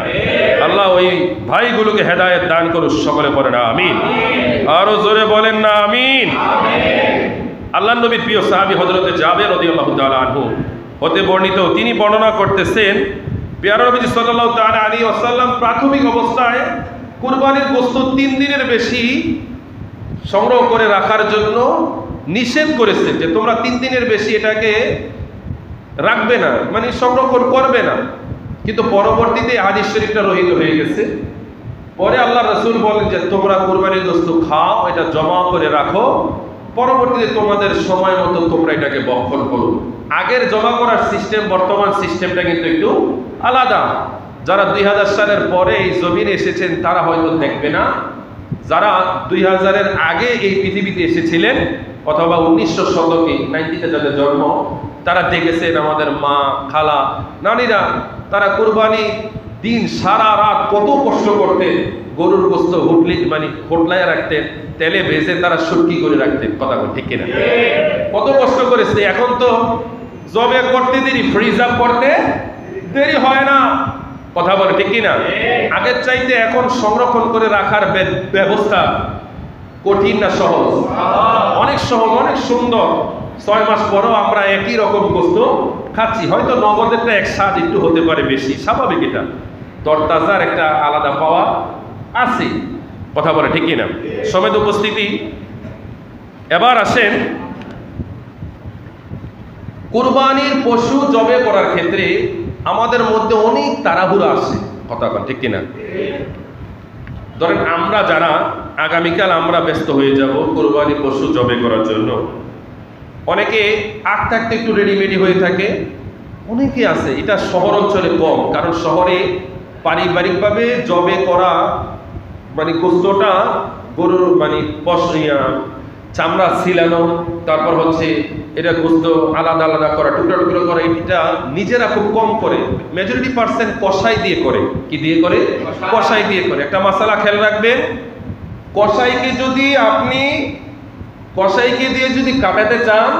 আল্লাহ ওই ভাইগুলোকে হেদায়েত দান করুন, সকলে পড়ে না আমিন। আরো জোরে বলেন না আমিন। আল্লাহর নবীর প্রিয় সাহাবী হযরতে জাবের রাদিয়াল্লাহু তাআলা আনহু হতে বর্ণিত, তিনি বর্ণনা করতেছেন পেয়ারা নবীজি সাল্লাল্লাহু তাআলা আলাইহি ওয়াসাল্লাম প্রাথমিক অবস্থায় কুরবানির গোশত 3 দিনের বেশি সংগ্রহ করে রাখার জন্য নিষেধ করেছেন যে তোমরা 3 দিনের বেশি এটাকে রাখবে না, মানে সংরক্ষণ করবে না। কিন্তু পরবর্তীতে হাদিস শরীফটা রহিত হয়ে গেছে। পরে আল্লাহ রাসূল বলেন যে তোমরা কুরবানির গোশত খাও, এটা জমা করে রাখো, পরবর্তীতে তোমাদের সময় মতো তোমরা এটাকে বক্ষণ করো। আগের জমা করার সিস্টেম, বর্তমান সিস্টেমটা কিন্তু একটু আলাদা। যারা 2000 সালের পরে এই জমিনে এসেছেন তারা হয়তো দেখবে না, যারা 2000-এর আগে এই পৃথিবীতে এসেছিলেন অথবা 1900 শতকে 90-তে যাদের জন্ম, তারা দেখেছেন আমাদের মা, খালা, নানিরা তারা কুরবানি দিন সারা রাত কত কষ্ট করতেন। গরুর গোশত হোটলায় রাখতেন, তেলে ভেজে তারা শুটকি করে রাখতেন, কথা ঠিক কিনা? কত কষ্ট করেছে। এখন তো জবে করতে দেরি, ফ্রিজ আপ করতে দেরি হয় না, কথা বলে ঠিক কিনা? আগের চাইতে এখন সংরক্ষণ করে রাখার ব্যবস্থা কঠিন না সহজ? অনেক সহজ, অনেক সুন্দর। 6 মাস পরেও আমরা একই রকম গোশত খাচ্ছি। হয়তো নগদেরটা এক স্বাদ একটু হতে পারে বেশি, স্বাভাবিক, এটা তরতাজার একটা আলাদা পাওয়া আছে, কথা বলে ঠিক কিনা? সমেত উপস্থিতি, এবার আসেন কুরবানির পশু জবে করার ক্ষেত্রে আমাদের মধ্যে অনেক তাড়াহুড়া আসে, কথা বলে ঠিক কিনা? ধরেন আমরা যারা আগামীকাল আমরা ব্যস্ত হয়ে যাব কুরবানি পশু জবে করার জন্য, অনেকে আগ থাকতে একটু রেডিমেডি হয়ে থাকে, অনেকে আছে। এটা শহর অঞ্চলে কম, কারণ শহরে পারিবারিকভাবে জবে করা মানে গোশতটা গরুর চামড়া ছিলানো, তারপর হচ্ছে এটা গোশত আলাদা আলাদা করা, টুকরা টুকরো করা, এটা নিজেরা খুব কম করে। মেজরিটি পার্সেন্ট কষাই দিয়ে করে। কি দিয়ে করে? কষাই দিয়ে করে। একটা মশলা খেয়াল রাখবেন, কষাইকে দিয়ে যদি কাটাতে চান,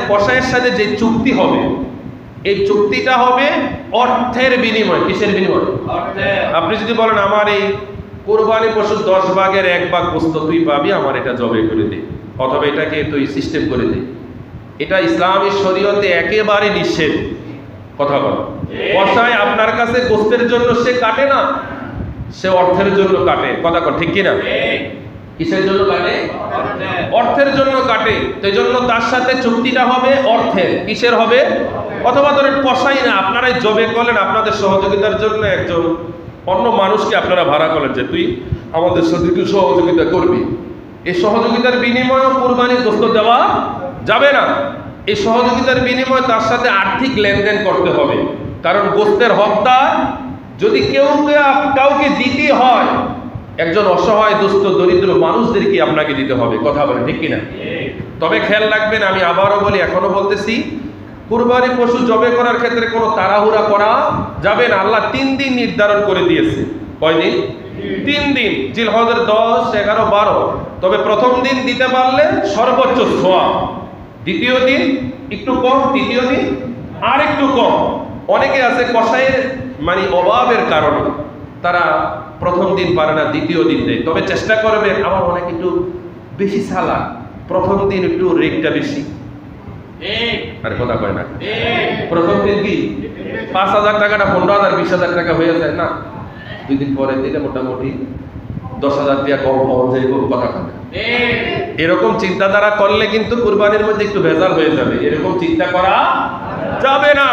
কষাইয়ের সাথে যে চুক্তি হবে, এই চুক্তিটা হবে অর্থের বিনিময়। কিসের বিনিময়? আপনি যদি বলেন আমার এই কুরবানি পশু 10 ভাগের 1 ভাগ গোশত তুই পাবি, আমার এটা জবে করে দে, অথবা এটাকে তুই সিস্টেম করে দে, এটা ইসলামী শরীয়তে একেবারে নিষেধ, কথা বল। কষাই আপনার কাছে গোশতের জন্য সে কাটে না, সে অর্থের জন্য কাটে, কথা কর ঠিক কিনা? কিসের জন্য কাটে? অর্থের জন্য কাটে। সেই জন্য তার সাথে চুক্তিটা হবে অর্থের। কিসের হবে? অথবা ধরেন কষাই না, আপনারাই জবে করলেন, আপনাদের সহযোগিতার জন্য একজন অন্য মানুষকে আপনারা ভাড়া করলেন যে তুই আমাদের সাথে একটু সহযোগিতা করবি। এই সহযোগিতার বিনিময়ে কুরবানির গোশত দেওয়া যাবে না। এই সহযোগিতার বিনিময়ে তার সাথে আর্থিক লেনদেন করতে হবে, কারণ গোশতের হকদার যদি কাউকে দিতে হয়, একজন অসহায় দুস্থ দরিদ্র মানুষদেরকে আপনাকে দিতে হবে, কথা বলেন ঠিক কিনা? তবে খেয়াল রাখবেন, আমি আবারও বলি, এখনো বলতেছি, কুরবানি পশু জবে করার ক্ষেত্রে কোনো তাড়াহুড়া করা যাবে না। আল্লাহ 3 দিন নির্ধারণ করে দিয়েছে। কয়দিন? 3 দিন। জিলহজের 10, 11, 12। তবে প্রথম দিন দিতে পারলে সর্বোচ্চ সওয়াব, দ্বিতীয় দিন একটু কম, তৃতীয় দিন আর একটু কম। অনেকে আছে কষাইয়ের অভাবের কারণে তারা প্রথম দিন পারে না, দ্বিতীয় দিন দেয়। তবে চেষ্টা করবেন, আমার অনেক একটু বেশি সালা, প্রথম দিন একটু রেটটা বেশি। আরে কথা কয় না, প্রথম দিন কি 5,000 টাকাটা 15,000 20,000 টাকা হয়ে যায় না? 2 দিন পরে দিলে মোটামুটি 10,000 টাকা কম পাওয়া যায়, কথা কয়। এরকম চিন্তাধারা করলে কিন্তু কুরবানির মধ্যে একটু ভেজাল হয়ে যাবে। এরকম চিন্তা করা যাবে না।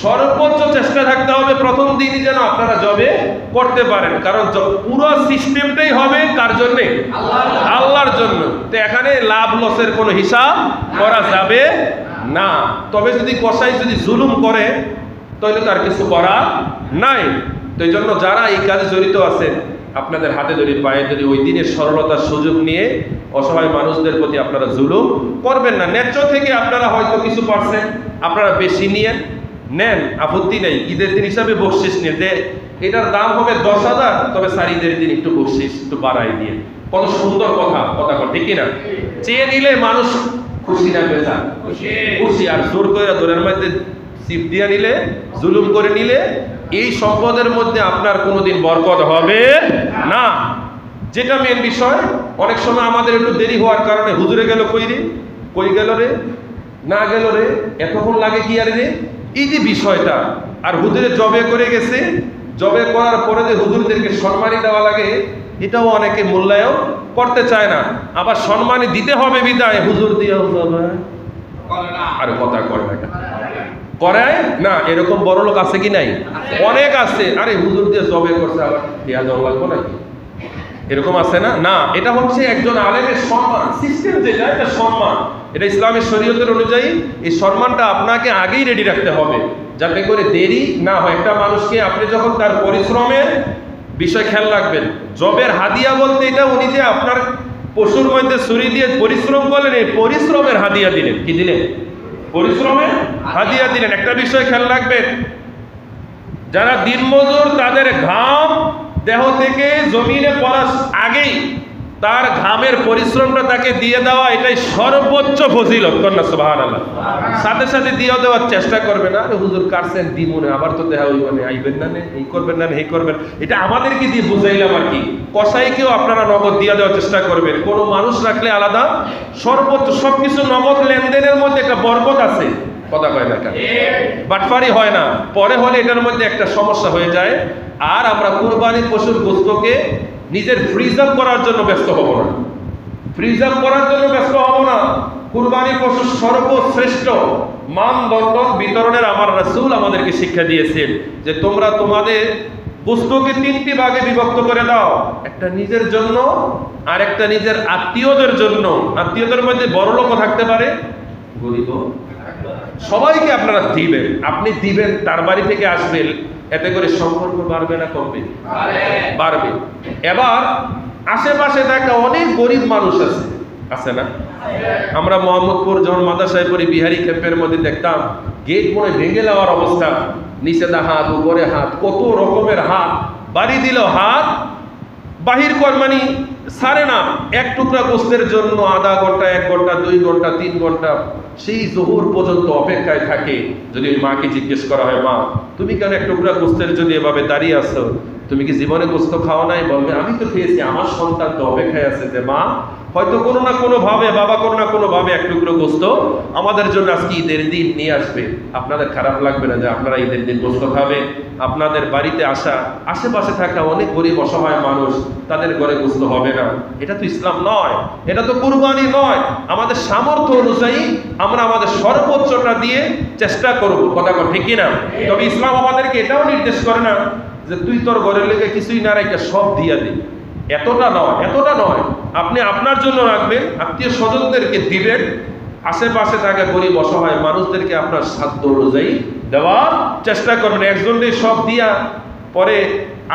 সর্বোচ্চ চেষ্টা থাকতে হবে প্রথম দিনই যেন আপনারা জবে করতে পারেন, কারণ পুরো সিস্টেমটাই হবে কার জন্য? আল্লাহর জন্য। তো এখানে লাভ লসের কোনো হিসাব করা যাবে না। তবে যদি কসাই যদি জুলুম করে তাহলে তার কিছু করা নাই। তো এই জন্য যারা এই কাজে জড়িত আছেন, আপনাদের হাতে ধরে পায়ে ধরে ওই দিনের সরলতার সুযোগ নিয়ে অসহায় মানুষদের প্রতি আপনারা জুলুম করবেন না। ন্যায্য থেকে আপনারা হয়তো কিছু পারছেন, আপনারা বেশি নিয়েন, নেন, আপত্তি নেই, ঈদের দিন হিসাবে বকশিস নিয়ে যে এটার দাম হবে 10,000, তবে স্যার ঈদের দিন একটু বকশিস একটু বাড়াই দিয়ে। কত সুন্দর কথা, কথা ঠিক কিনা? চেয়ে নিলে মানুষ খুশি না বেজা? খুশি। আর জোর করে দোরের মধ্যে চিপ দিয়ে নিলে, জুলুম করে নিলে এই সম্পদের মধ্যে আপনার কোনোদিন বরকত হবে না। যেটা মেন বিষয়, অনেক সময় আমাদের একটু দেরি হওয়ার কারণে হুজুরে গেল কই রে, কই গেল রে, না গেল রে, এতক্ষণ লাগে কি আর রে, এই যে বিষয়টা। আর হুজুরে জবে করে গেছে, জবে করার পরে যে হুজুরদেরকে সম্মানী দেওয়া লাগে, এটাও অনেকে মূল্যায়ন করতে চায় না। আবার সম্মানী দিতে হবে বিদায় হুজুর দিয়েও যাবে আর কথা করে না, করায় না। এরকম বড় লোক আছে কি নাই? অনেক আছে। আরে হুজুর দিয়ে জবে করছে, আবার দেয়া দেওয়া লাগবো নাকি? এরকম আছে না? না, এটা হচ্ছে একজন আলেমের সম্মান। সিস্টেম যেটা, এটা সম্মান, এটা ইসলামের শরীয়তের অনুযায়ী এই সম্মানটা আপনাকে আগেই রেডি রাখতে হবে, যাতে করে দেরি না হয়। একটা মানুষকে আপনি যখন তার পরিশ্রমের বিষয় খেয়াল রাখবেন। জবের হাদিয়া বলতে এটা উনি যে আপনার পশুর মধ্যে ছুরি দিয়ে পরিশ্রম করলেন, এই পরিশ্রমের হাদিয়া দিলেন। কি দিলেন? পরিশ্রমের হাদিয়া দিলেন। একটা বিষয় খেয়াল রাখবেন, যারা দিনমজুর তাদের ঘাম দেহ থেকে জমিনে পড়ার আগেই তার ঘামের পরিশ্রমটা তাকে দিয়ে দেওয়া, এটাই সর্বোচ্চ ফজিলত। কন্যা সুবহানাল্লাহ। সাথে সাথে দিয়ে দেওয়ার চেষ্টা করবে না, আরে হুজুর কাটছেন দিমুনে, আবার তো দেখা হইব না, আইবেন না, এই করবেন না, এই করবেন। এটা আমাদেরকে দিয়ে বুঝাইলাম আর কি। কসাইকেও আপনারা নগদ দিয়ে দেওয়ার চেষ্টা করবেন। কোনো মানুষ রাখলে আলাদা, সর্বোচ্চ সবকিছু নগদ লেনদেনের মধ্যে একটা বরকত আছে। কথা কয় না কেন? বাটফারি হয় না। পরে হলে এটার মধ্যে একটা সমস্যা হয়ে যায়। আর আমরা কুরবানির পশুর গোশতকে নিজের ফ্রিজ আপ করার জন্য ব্যস্ত হব না, ফ্রিজ আপ করার জন্য ব্যস্ত হব না। কুরবানির পশুর সর্বশ্রেষ্ঠ মানদণ্ড বিতরণের আমার রাসূল আমাদেরকে শিক্ষা দিয়েছেন যে তোমরা তোমাদের গোশতকে 3টি ভাগে বিভক্ত করে দাও, একটা নিজের জন্য, আর একটা নিজের আত্মীয়দের জন্য। আত্মীয়দের মধ্যে বড় লোকও থাকতে পারে, গরিবও। সবাইকে আপনারা দিবেন। আপনি দিবেন, তার বাড়ি থেকে আসবেন, এতে করে সম্পর্ক বাড়বে না কমবে? বাড়বে। এবার আশেপাশে দেখা অনেক গরিব মানুষ আছে, আছে না? আমরা মোহাম্মদপুর যখন মাদ্রাসায় পড়ি, বিহারি ক্যাম্পের মধ্যে দেখতাম গেট মনে ভেঙে যাওয়ার অবস্থা, নিচে হাত, উপরে হাত, কত রকমের হাত, বাড়ি দিল হাত বাহির কর, মানে সারে না। এক টুকরা গোশতের জন্য আধা ঘন্টা, 1 ঘন্টা, 2 ঘন্টা, 3 ঘন্টা, সেই জোহর পর্যন্ত অপেক্ষায় থাকে। যদি ওই মাকে জিজ্ঞেস করা হয়, মা তুমি কেন এক টুকরা গোশতের জন্য এভাবে দাঁড়িয়ে আছো, তুমি কি জীবনে গোশত খাওয়া নাই? বলবে আমি তো খেয়েছি, আমার সন্তান তো অপেক্ষায় আছে যে মা হয়তো কোনো না কোনো ভাবে, বাবা কোনো না কোনো ভাবে এক টুকরো গোশত আমাদের জন্য আজকে ঈদের দিন নিয়ে আসবে। আপনাদের খারাপ লাগবে না যে আপনারা ঈদের দিন গোশত খাবেন? আপনাদের বাড়িতে আসা আশেপাশে থাকা অনেক গরিব অসহায় মানুষ, তাদের ঘরে গোশত হবে না? এটা তো ইসলাম নয়, এটা তো কুরবানি নয়। আমাদের সামর্থ্য অনুযায়ী আমরা আমাদের সর্বোচ্চটা দিয়ে চেষ্টা করব। কথা ঠিক কিনা? তবে ইসলাম আমাদেরকে এটাও নির্দেশ করে না যে তুই তোর ঘরের লেগে কিছুই না রেখে সব দিয়া দিই। এতটা নয়, এতটা নয়। আপনি আপনার জন্য রাখবেন, আত্মীয় স্বজনদেরকে দিবেন, আশেপাশে থাকা গরিব অসহায় মানুষদেরকে আপনার সাধ্য অনুযায়ী দেওয়ার চেষ্টা করবেন। একজনকে সব দিয়া পরে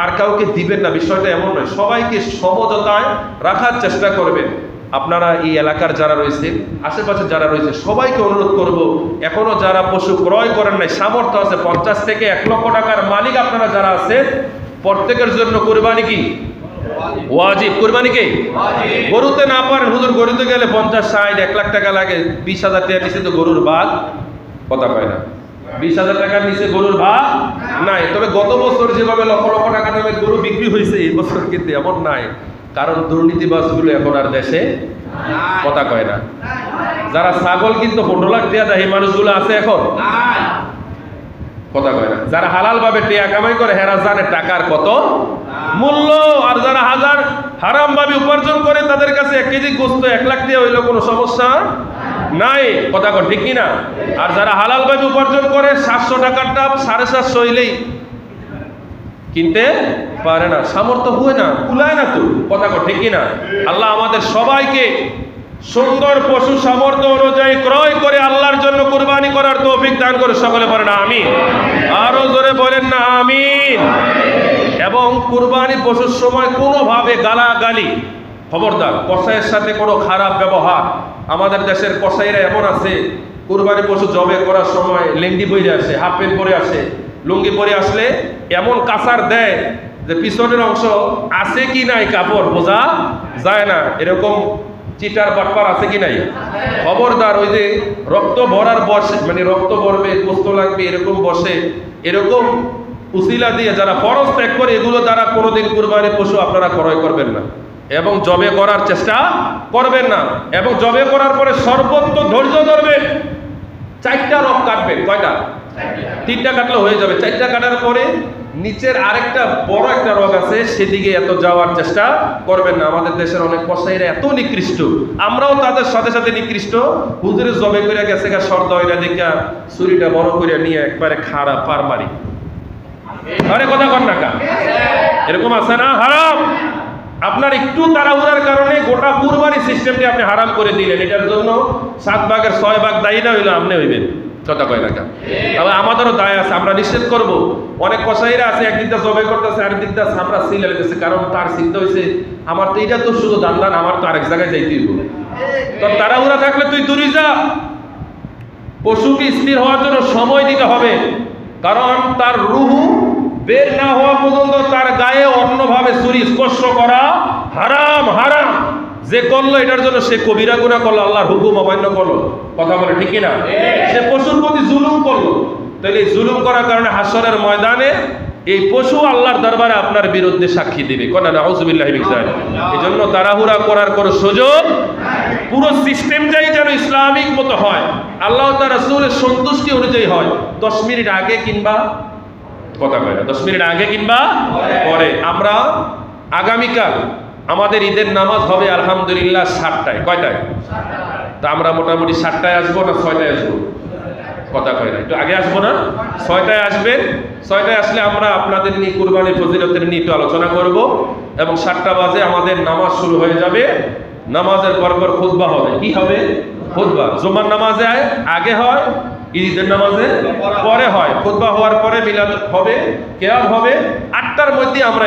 আর কাউকে দিবেন না, বিষয়টা এমন নয়। সবাইকে সমঝোতায় রাখার চেষ্টা করবেন। আপনারা এই এলাকার যারা রয়েছে, আশেপাশে যারা রয়েছে, সবাইকে অনুরোধ করব, এখনো যারা পশু ক্রয় করেন নাই, সামর্থ্য আছে 50 থেকে 1 লক্ষ টাকার মালিক আপনারা যারা আছেন, প্রত্যেকের জন্য কুরবানি কি ওয়াজিব? কুরবানি কি গরুতে না পারেন, হুজুর গরুতে গেলে 50, 60, 1 লাখ টাকা লাগে, 20,000 টাকা নিচে তো গরুর ভাগ, কথা পায় না। 20,000 টাকার নিচে গরুর ভাগ নাই। তবে গত বছর যেভাবে লক্ষ লক্ষ টাকা দামে গরু বিক্রি হয়েছে, এই বছর কিন্তু এমন নাই, কারণ দুর্নীতিবাজগুলো এখন আর দেশে, কথা কয় না। যারা ছাগল কিন্তু 15 লাখ টাকা দেয়, এই মানুষগুলো আছে এখন, কথা কয় না। যারা হালাল ভাবে টাকা কামাই করে, হেরা জানে টাকার কত মূল্য। আর যারা হারাম ভাবে উপার্জন করে, তাদের কাছে 1 কেজি গোশত 1 লাখ টাকা হইলেও কোনো সমস্যা নাই, কথা কয় ঠিক কিনা? আর যারা হালাল ভাবে উপার্জন করে, 700 টাকার ডাব 750 হইলেই কিনতে পারে না, সামর্থ্য হয় না, কুলায় না তো, কথা কয় ঠিক কিনা? আল্লাহ আমাদের সবাইকে সুন্দর পশু সামর্থ্য অনুযায়ী ক্রয় করে আল্লাহর জন্য কুরবানি করার তৌফিক দান করে। সকলে বলেন আমিন। আরো জোরে বলেন না আমিন। এবং কুরবানি পশুর সময় কোনোভাবে গালাগালি, খবরদার। কসাইয়ের সাথে কোনো খারাপ ব্যবহার, আমাদের দেশের কসাইরা এমন আছে কুরবানি পশু জবে করার সময় লেঙ্গি পরে আসে, হাফ প্যান্ট পরে আসে, লুঙ্গি পরে আসলে এমন কাঁচার দেয় যে পিছনের অংশ আছে কি নাই কাপড় বোঝা যায় না। এরকম চিটার বাটপার আছে কি নাই? খবরদার, ওই যে রক্ত ভরার বসে, মানে রক্ত ভরবে, কষ্ট লাগবে, এরকম বসে, এরকম উসিলা দিয়ে যারা ফরজ ত্যাগ করে, এগুলো দ্বারা কোনোদিন কুরবানি পশু আপনারা ক্রয় করবেন না এবং জবে করার চেষ্টা করবেন না। এবং জবে করার পরে সর্বোচ্চ ধৈর্য ধরবেন। 4টা রক কাটবেন। কয়টা? 3টা কাটলে হয়ে যাবে। 4টা কাটার পরে নিচের আরেকটা বড় একটা রগ আছে, সেদিকে এত যাওয়ার চেষ্টা করবেন না। আমাদের দেশের অনেক কসাইরা এত নিকৃষ্ট, আমরাও তাদের সাথে সাথে নিকৃষ্ট। হুজুরে জবে করে গেছে গা, শর্ত হয় না দেখা ছুরিটা বড় করে নিয়ে একবারে খাড়া পার মারি। আরে কথা কর না কা, এরকম আছে না? হারাম। আপনার একটু তাড়াহুড়ার কারণে গোটা কুরবানি সিস্টেমটি আপনি হারাম করে দিলেন। এটার জন্য 7 ভাগের 6 ভাগ দায়ী না হইলে আপনি হইবেন। কথা কয় না কা? তবে আমাদেরও দায় আছে, আমরা নিষেধ করব। অনেক কসাইরা আছে একদিকটা জবে করতেছে, আরেকদিকটা আমরা সিল লেগেছে, কারণ তার চিন্তা হয়েছে আমার তো এটা তো শুধু দান, আমার তো আরেক জায়গায় যাইতে হইব। তো তাড়াহুড়া থাকলে তুই দূরে যা। পশুকে স্থির হওয়ার জন্য সময় দিতে হবে, কারণ তার রুহু বের না হওয়া পর্যন্ত তার গায়ে অন্যভাবে ছুরি স্পর্শ করা হারাম। হারাম যে করলো এটার জন্য সে কবিরা গুনাহ করলো, আল্লাহর হুকুম অমান্য করলো। কথা বলে ঠিক কিনা? সে পশুর প্রতি জুলুম করলো। তাহলে এই জুলুম করার কারণে হাসরের ময়দানে এই পশু আল্লাহর দরবারে আপনার বিরুদ্ধে সাক্ষী দিবে। কোন নাউযুবিল্লাহি মিন যালিক। এজন্য তাড়াহুড়া করার কোনো সুযোগ, পুরো সিস্টেমটাই যেন ইসলামিক মতো হয়, আল্লাহ তার রাসূলের সন্তুষ্টি অনুযায়ী হয়। 10 মিনিট আগে কিংবা কথা কয় না, 10 মিনিট আগে কিংবা পরে। আমরা আগামীকাল আমাদের ঈদের নামাজ হবে আলহামদুলিল্লাহ 7টায়। কয়টায়? তা আমরা মোটামুটি 7টায় আসবো না 6টায় আসবো? কথা কয় না, একটু আগে আসবো না? 6টায় আসবেন। 6টায় আসলে আমরা আপনাদের নিয়ে কুরবানির ফজিলতের নিয়ে একটু আলোচনা করব এবং 7টা বাজে আমাদের নামাজ শুরু হয়ে যাবে। নামাজের পর খুতবা হবে। কি হবে? খুতবা। জুমার নামাজে আগে হয়, ঈদের নামাজে পরে হয়। খুতবা হওয়ার পরে মিলাদ হবে, কিয়াম হবে। 8টার মধ্যে আমরা